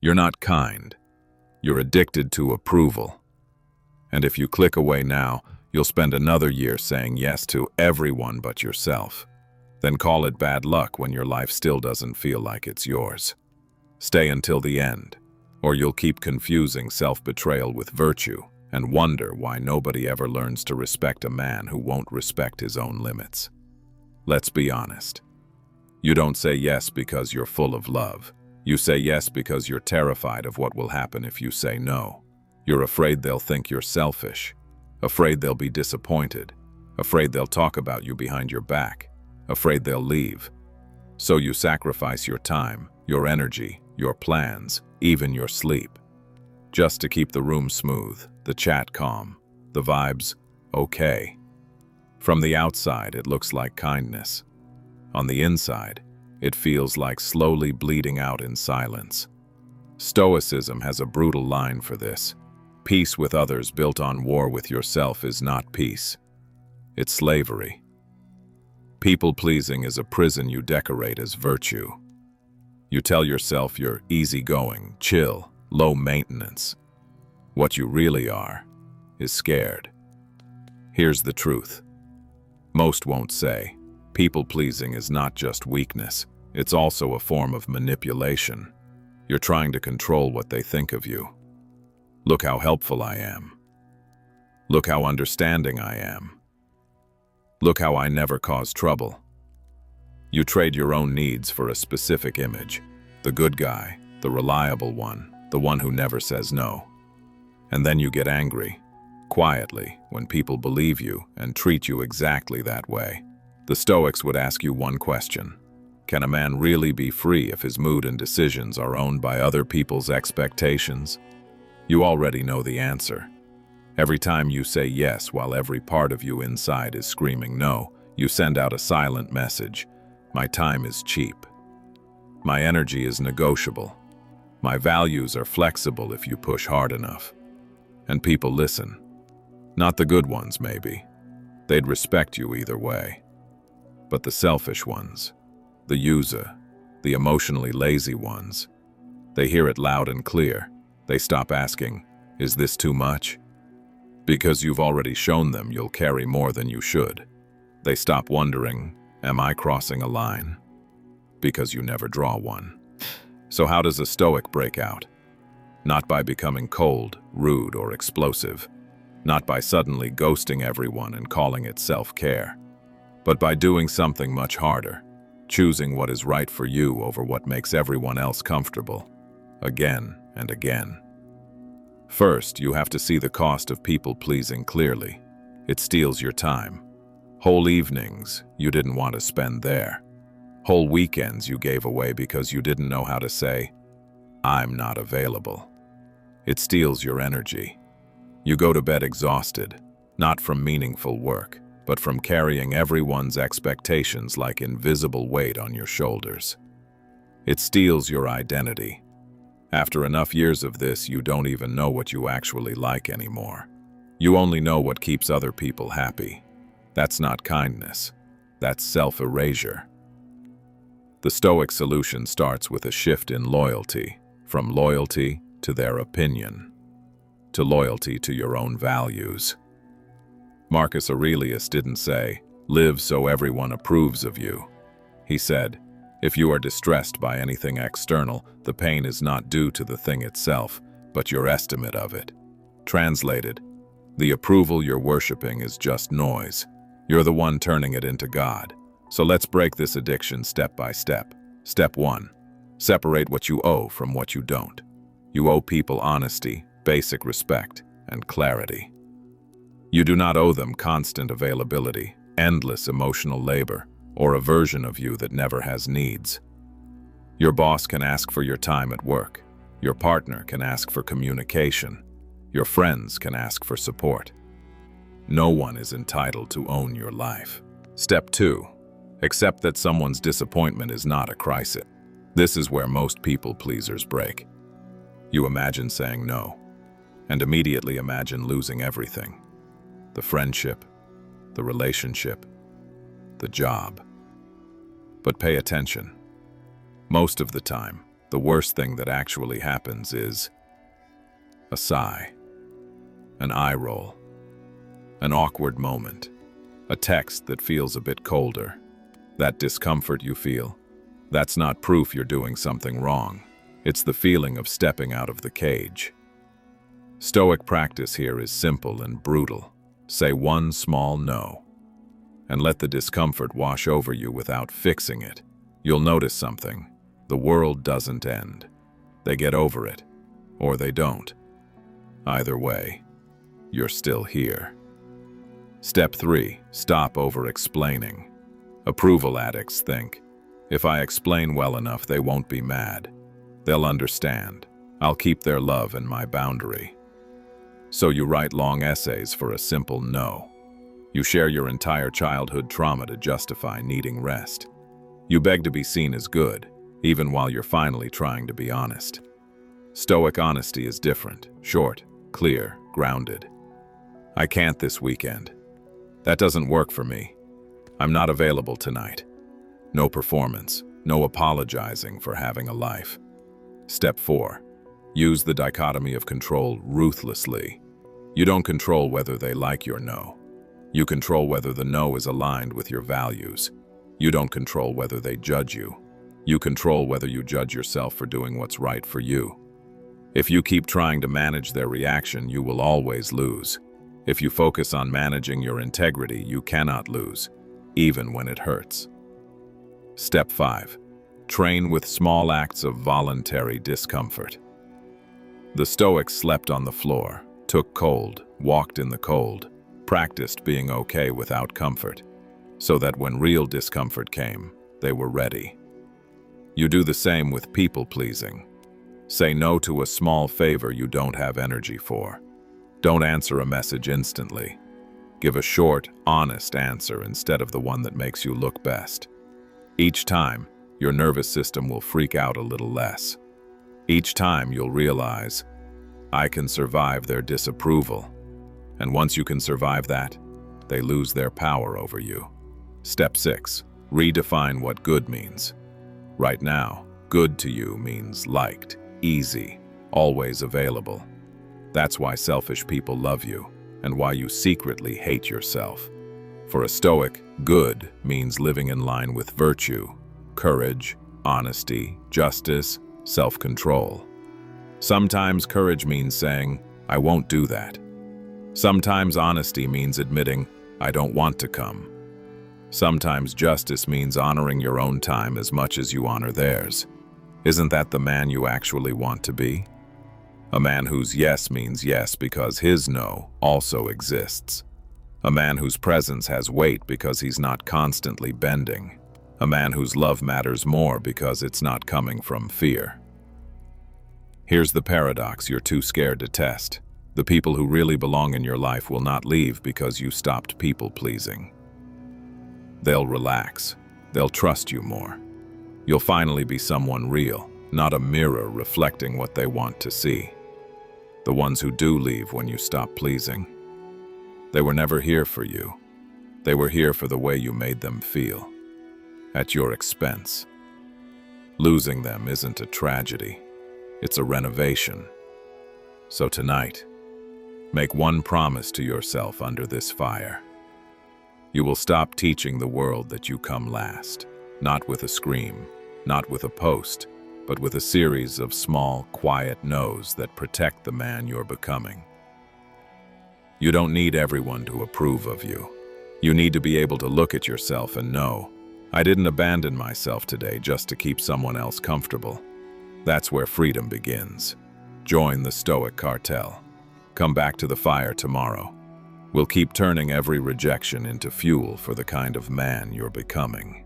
You're not kind. You're addicted to approval. And if you click away now, you'll spend another year saying yes to everyone but yourself. Then call it bad luck when your life still doesn't feel like it's yours. Stay until the end, or you'll keep confusing self-betrayal with virtue and wonder why nobody ever learns to respect a man who won't respect his own limits. Let's be honest. You don't say yes because you're full of love. You say yes because you're terrified of what will happen if you say no. You're afraid they'll think you're selfish, afraid they'll be disappointed, afraid they'll talk about you behind your back, afraid they'll leave. So you sacrifice your time, your energy, your plans, even your sleep, just to keep the room smooth, the chat calm, the vibes okay. From the outside, it looks like kindness. On the inside, it feels like slowly bleeding out in silence. Stoicism has a brutal line for this. Peace with others built on war with yourself is not peace. It's slavery. People-pleasing is a prison you decorate as virtue. You tell yourself you're easygoing, chill, low maintenance. What you really are is scared. Here's the truth. Most won't say. People-pleasing is not just weakness. It's also a form of manipulation. You're trying to control what they think of you. Look how helpful I am. Look how understanding I am. Look how I never cause trouble. You trade your own needs for a specific image. The good guy, the reliable one, the one who never says no. And then you get angry, quietly, when people believe you and treat you exactly that way. The Stoics would ask you one question. Can a man really be free if his mood and decisions are owned by other people's expectations? You already know the answer. Every time you say yes while every part of you inside is screaming no, you send out a silent message. My time is cheap. My energy is negotiable. My values are flexible if you push hard enough. And people listen. Not the good ones, maybe. They'd respect you either way. But the selfish ones, the user, the emotionally lazy ones, they hear it loud and clear. They stop asking, is this too much? Because you've already shown them you'll carry more than you should. They stop wondering, am I crossing a line? Because you never draw one. So how does a Stoic break out? Not by becoming cold, rude, or explosive. Not by suddenly ghosting everyone and calling it self-care. But by doing something much harder. Choosing what is right for you over what makes everyone else comfortable. Again and again. First, you have to see the cost of people-pleasing clearly. It steals your time. Whole evenings you didn't want to spend there. Whole weekends you gave away because you didn't know how to say, I'm not available. It steals your energy. You go to bed exhausted, not from meaningful work, but from carrying everyone's expectations like invisible weight on your shoulders. It steals your identity. After enough years of this, you don't even know what you actually like anymore. You only know what keeps other people happy. That's not kindness. That's self-erasure. The Stoic solution starts with a shift in loyalty, from loyalty to their opinion, to loyalty to your own values. Marcus Aurelius didn't say, live so everyone approves of you. He said, if you are distressed by anything external, the pain is not due to the thing itself, but your estimate of it. Translated, the approval you're worshiping is just noise. You're the one turning it into God. So let's break this addiction step by step. Step 1. Separate what you owe from what you don't. You owe people honesty, basic respect, and clarity. You do not owe them constant availability, endless emotional labor, or a version of you that never has needs. Your boss can ask for your time at work. Your partner can ask for communication. Your friends can ask for support. No one is entitled to own your life. Step 2. Accept that someone's disappointment is not a crisis. This is where most people-pleasers break. You imagine saying no, and immediately imagine losing everything. The friendship, the relationship, the job. But pay attention. Most of the time, the worst thing that actually happens is a sigh, an eye roll, an awkward moment, a text that feels a bit colder. That discomfort you feel, that's not proof you're doing something wrong. It's the feeling of stepping out of the cage. Stoic practice here is simple and brutal. Say one small no, and let the discomfort wash over you without fixing it. You'll notice something. The world doesn't end. They get over it, or they don't. Either way, you're still here. Step 3. Stop over-explaining. Approval addicts think, if I explain well enough, they won't be mad. They'll understand. I'll keep their love and my boundary. So you write long essays for a simple no. You share your entire childhood trauma to justify needing rest. You beg to be seen as good, even while you're finally trying to be honest. Stoic honesty is different, short, clear, grounded. I can't this weekend. That doesn't work for me. I'm not available tonight. No performance, no apologizing for having a life. Step 4. Use the dichotomy of control ruthlessly. You don't control whether they like your no. You control whether the no is aligned with your values. You don't control whether they judge you. You control whether you judge yourself for doing what's right for you. If you keep trying to manage their reaction, you will always lose. If you focus on managing your integrity, you cannot lose, even when it hurts. Step 5. Train with small acts of voluntary discomfort. The Stoics slept on the floor, took cold, walked in the cold, practiced being okay without comfort, so that when real discomfort came, they were ready. You do the same with people-pleasing. Say no to a small favor you don't have energy for. Don't answer a message instantly. Give a short, honest answer instead of the one that makes you look best. Each time, your nervous system will freak out a little less. Each time you'll realize, I can survive their disapproval. And once you can survive that, they lose their power over you. Step 6. Redefine what good means. Right now, good to you means liked, easy, always available. That's why selfish people love you, and why you secretly hate yourself. For a Stoic, good means living in line with virtue, courage, honesty, justice, self-control. Sometimes courage means saying, I won't do that. Sometimes honesty means admitting, I don't want to come. Sometimes justice means honoring your own time as much as you honor theirs. Isn't that the man you actually want to be? A man whose yes means yes because his no also exists. A man whose presence has weight because he's not constantly bending. A man whose love matters more because it's not coming from fear. Here's the paradox you're too scared to test. The people who really belong in your life will not leave because you stopped people-pleasing. They'll relax. They'll trust you more. You'll finally be someone real, not a mirror reflecting what they want to see. The ones who do leave when you stop pleasing, they were never here for you. They were here for the way you made them feel, at your expense. Losing them isn't a tragedy. It's a renovation. So tonight, make one promise to yourself under this fire. You will stop teaching the world that you come last, not with a scream, not with a post, but with a series of small, quiet no's that protect the man you're becoming. You don't need everyone to approve of you. You need to be able to look at yourself and know, I didn't abandon myself today just to keep someone else comfortable. That's where freedom begins. Join the Stoic Cartel. Come back to the fire tomorrow. We'll keep turning every rejection into fuel for the kind of man you're becoming.